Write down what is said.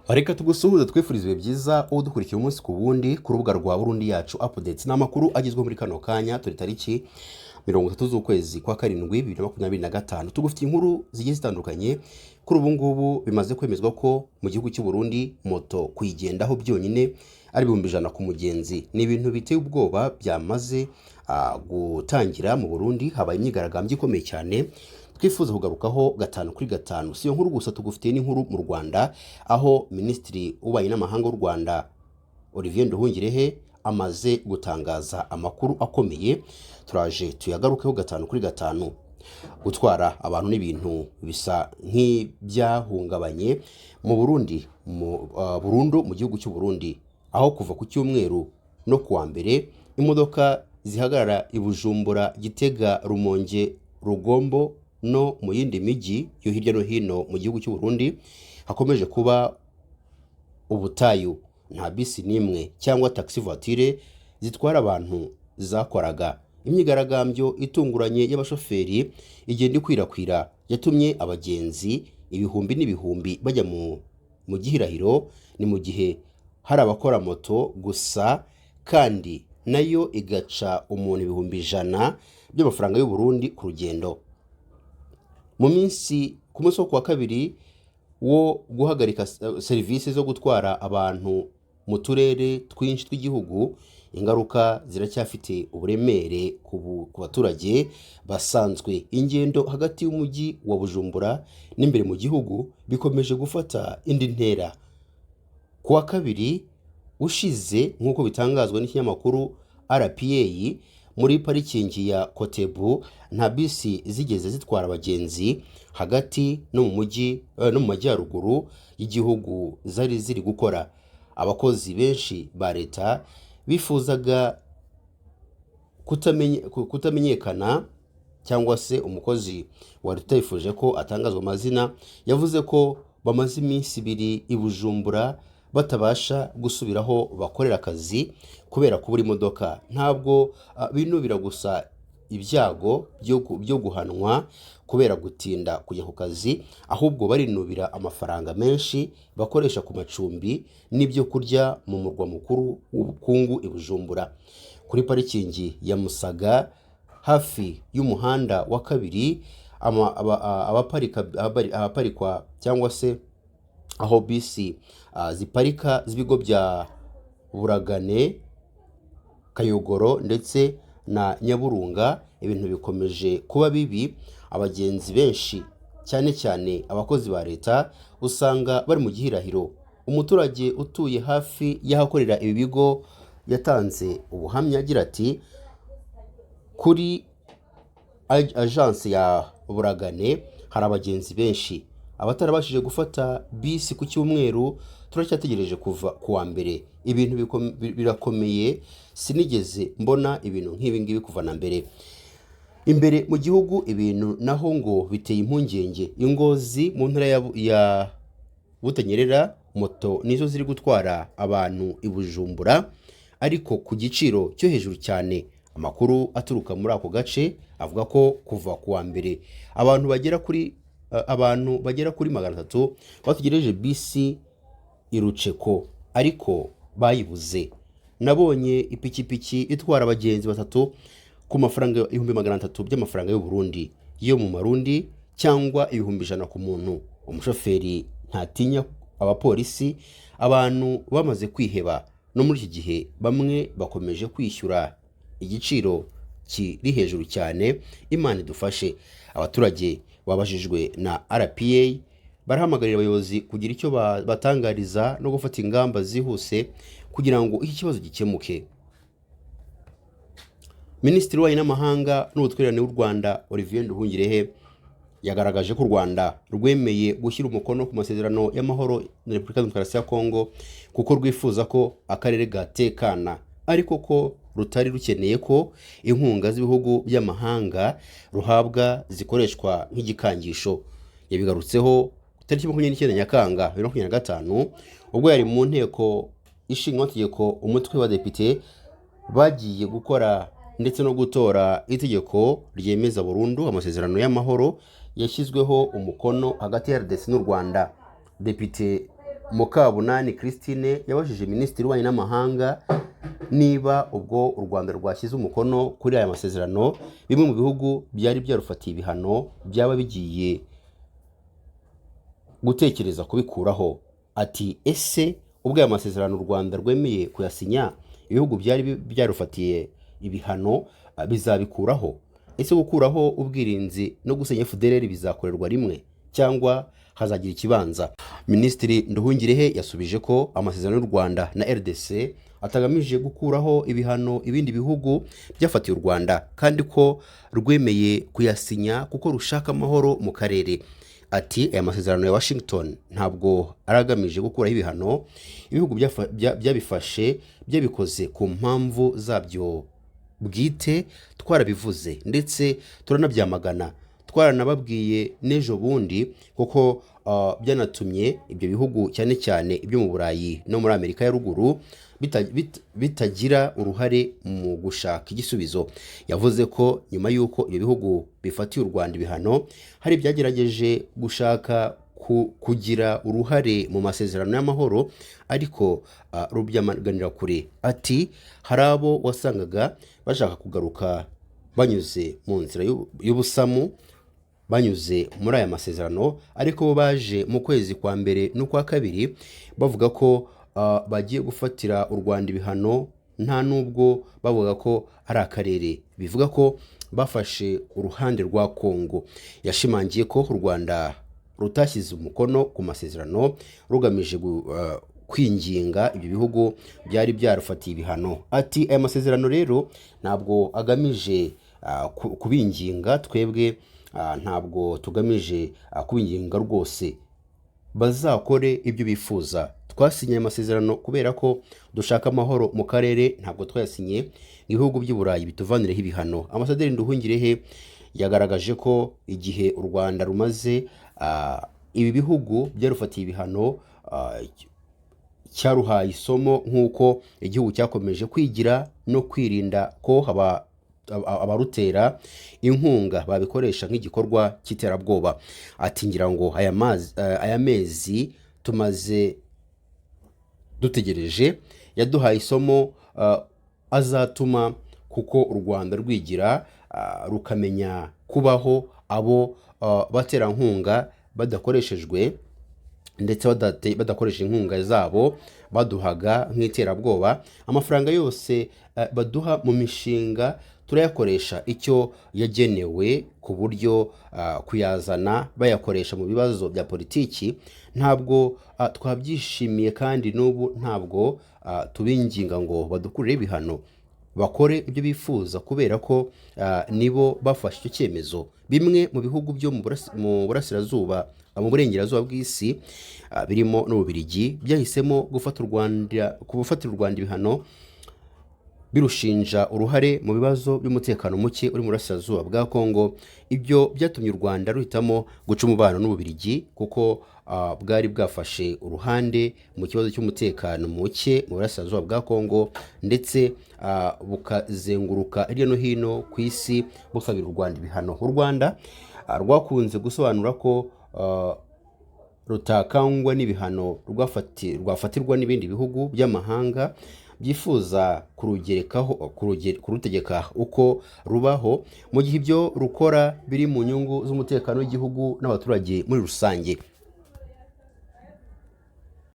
Reka tugusuhuze twifuriza ibihe byiza uwo dukurikiye umunsi ku wundi ku rubuga rwa Burundi yacu updates n'amakuru agizwe muri kano kanya turi tariki 30 z'ukwezi kwa karindwi 2025 tugufitiye inkuru zigiye zitandukanye kuri ubu ngubu bimaze kwemezwa ko mu gihugu cy'u Burundi moto kuyigendaho byonyine ari 100 ku mugenzi. Ni ibintu biteye ubwoba byamaze gutangira mu Burundi, habaye imyigaragambyo ikomeye cyane twifuza kugarukaho 5 kuri 5. Siyo nkuru gusa tugufitiye n'inkuru mu Rwanda aho Minisitiri w'Ububanyi n'Amahanga w'u Rwanda Olivier Nduhungirehe amaze gutangaza amakuru akomeye, turaje tuyagarukeho 5 kuri 5. Gutwara abantu n'ibintu bisa nk'ibyahungabanye mu Burundi burundu mu gihugu cy'u Burundi, aho kuva ku cyumweru no kuwa mbere imodoka zihagarara i Bujumbura, Gitega, Rumonge, Rugombo no mu yindi migi yo hirya no hino mu gihugu cy'u Burundi hakomeje kuba ubutayu. Nta bisi nimwe cyangwa taxi voiture zitwara abantu zakoraga. Imyigaragambyo itunguranye y'abashoferi igenda ikwirakwira yatumye abagenzi ibihumbi n'ibihumbi bajya mu gihirahiro, ni mu gihe hari abakora moto gusa kandi nayo igaca umuntu ibihumbi 100 by'amafaranga y'u Burundi ku rugendo. Ku munsi wo kuwa kabiri wo guhagarika serivisi zo gutwara abantu mu turere twinshi tw'igihugu, ingaruka ziracyafite uburemere ku baturage basanzwe. Ingendo hagati y'umujyi wa Bujumbura n'imbere mu gihugu bikomeje gufata indi ntera. Kuwa kabiri ushize nk'uko bitangazwa n'ikinyamakuru RPA, muri parikingi ya Kotebu nta bisi zigeze zitwara abagenzi hagati no mu mujyi no mu majyaruguru y'igihugu zari ziri gukora. Abakozi benshi ba leta bifuzaga kutamenyekana cyangwa se umukozi wari utayifuje ko atangazwa amazina yavuze ko bamaze iminsi 2 i Bujumbura batabasha gusubiraho bakorera akazi kubera kubura imodoka. Ntabwo binubira gusa ibyago byo guhanwa kubera gutinda kujya ku kazi, ahubwo barinubira amafaranga menshi bakoresha ku macumbi n'ibyo kurya mu murwa mukuru w'ubukungu i Bujumbura. Kuri parikingi ya Musaga hafi y'umuhanda wa kabiri abaparikwa cyangwa se aho bisi ziparika z'ibigo bya Buragane, Kayogoro ndetse na Nyaburunga, ibintu bikomeje kuba bibi. Abagenzi benshi cyane cyane abakozi ba leta usanga bari mu gihirahiro. Umuturage utuye hafi y'ahakorera ibi bigo yatanze ubuhamya agira ati, kuri agence ya Buragane hari abagenzi benshi, abatarabashije gufata bisi ku cyumweru turacyategereje kuva kuwa mbere. Ibintu birakomeye, sinigeze mbona ibintu nk'ibi ngibi kuva na mbere. Imbere mu gihugu ibintu naho ngo biteye impungenge. Ingozi mu ntara ya Butanyerera moto nizo ziri gutwara abantu i Bujumbura ariko ku giciro cyo hejuru cyane. Amakuru aturuka muri ako gace avuga ko kuva kuwa mbere abantu bagera kuri 300 bategereje bisi iruceko ariko bayibuze. Nabonye ipikipiki itwara abagenzi 3 ku mafaranga 300 by'amafaranga y'u Burundi yo mu Marundi cyangwa 100 ku muntu. Umushoferi ntatinya abapolisi. Abantu bamaze kwiheba no muri iki gihe bamwe bakomeje kwishyura igiciro kiri hejuru cyane. Imana idufashe. Abaturage babajijwe na RPA barahamagarira abayobozi kugira icyo batangariza no gufata ingamba zihuse kugira ngo iki kibazo gikemuke. Minisitiri w'Ububanyi n'Amahanga n'Ubutwererane w'u Rwanda Olivier Nduhungirehe yagaragaje ko u Rwanda rwemeye gushyira umukono ku masezerano y'amahoro na Repubulika Demokarasi ya Kongo kuko rwifuza ko akarere gatekana, ariko ko rutari rukeneye ko inkunga z'ibihugu by'amahanga ruhabwa zikoreshwa nk'igikangisho. Yabigarutseho tariki 29 Nyakanga 2025 ubwo yari mu nteko ishinga amategeko umutwe wa depite bagiye gukora ndetse no gutora itegeko ryemeza burundu amasezerano y'amahoro yashyizweho umukono hagati ya RDC n'u Rwanda. Depite Mukabunani Christine yabajije Minisitiri w'Ububanyi n'Amahanga niba ubwo u Rwanda rwashyize umukono kuri aya masezerano bimwe mu bihugu byari byarufatiye ibihano byaba bigiye gutekereza kubikuraho. Ati ese ubwo aya masezerano u Rwanda rwemeye kuyasinya ibihugu byari byarufatiye ibihano bizabikuraho? Ese gukuraho ubwirinzi no gusenya FDLR bizakorerwa rimwe cyangwa hazagira ikibanza? Minisitiri Nduhungirehe yasubije ko amasezerano y'u Rwanda na RDC atagamije gukuraho ibihano ibindi bihugu byafatiye u Rwanda kandi ko rwemeye kuyasinya kuko rushaka amahoro mu karere. Ati aya masezerano ya Washington ntabwo aragamije gukuraho ibihano ibihugu byabifashe byabikoze ku mpamvu zabyo bwite, twarabivuze ndetse turanabyamagana, twaranababwiye n'ejo bundi kuko byanatumye ibyo bihugu cyane cyane ibyo mu Burayi no muri Amerika ya ruguru bitagira uruhare mu gushaka igisubizo. Yavuze ko nyuma y'uko ibyo bihugu bifatiye u Rwanda ibihano hari byagerageje gushaka kugira uruhare mu masezerano y'amahoro ariko rubyamaganira kure. Ati hari abo wasangaga bashaka kugaruka banyuze mu nzira y'ubusamu banyuze muri aya masezerano ariko bo baje mu kwezi kwa mbere n'ukwa kabiri bavuga ko bagiye gufatira u Rwanda ibihano nta nubwo bavuga ko ari akarere, bivuga ko bafashe uruhande rwa Kongo. Yashimangiye ko u Rwanda rutashyize umukono ku masezerano rugamije kwinginga ibyo bihugu byari byarufatiye ibihano. Ati aya masezerano rero ntabwo agamije kubinginga, twebwe ntabwo tugamije kubinginga rwose, bazakore ibyo bifuza. Twasinye amasezerano kubera ko dushaka amahoro mu karere, ntabwo twayasinye ibihugu by'i Burayi bituvanireho ibihano. Ambasaderi Nduhungirehe yagaragaje ko igihe u Rwanda rumaze ibi bihugu byarufatiye ibihano cyaruhaye isomo nk'uko igihugu cyakomeje kwigira no kwirinda ko abarutera inkunga babikoresha nk'igikorwa cy'iterabwoba. Ati ngira ngo aya mezi tumaze dutegereje yaduhaye isomo azatuma kuko u Rwanda rwigira rukamenya kubaho abo baterankunga badakoreshejwe ndetse badakoresha inkunga zabo baduhaga nk'iterabwoba. Amafaranga yose baduha mu mishinga turayakoresha icyo yagenewe, ku buryo kuyazana bayakoresha mu bibazo bya politiki ntabwo twabyishimiye kandi n'ubu ntabwo tubinginga ngo badukurire ibihano. Bakore ibyo bifuza kubera ko nibo bafashe icyo cyemezo. Bimwe mu bihugu byo mu burasirazuba mu burengerazuba bw'isi birimo n'Ububiligi byahisemo gufatira u Rwanda ibihano birushinja uruhare mu bibazo by'umutekano muke uri mu burasirazuba bwa Kongo. Ibyo byatumye u Rwanda ruhitamo guca umubano n'Ububiligi kuko bwari bwafashe uruhande mu kibazo cy'umutekano muke mu burasirazuba bwa Kongo ndetse bukazenguruka hirya no hino ku isi busabira u Rwanda ibihano. U Rwanda rwakunze gusobanura ko rutakangwa n'ibihano rwafatirwa n'ibindi bihugu by'amahanga byifuza kurutegeka uko rubaho mu gihe ibyo rukora biri mu nyungu z'umutekano w'igihugu n'abaturage muri rusange.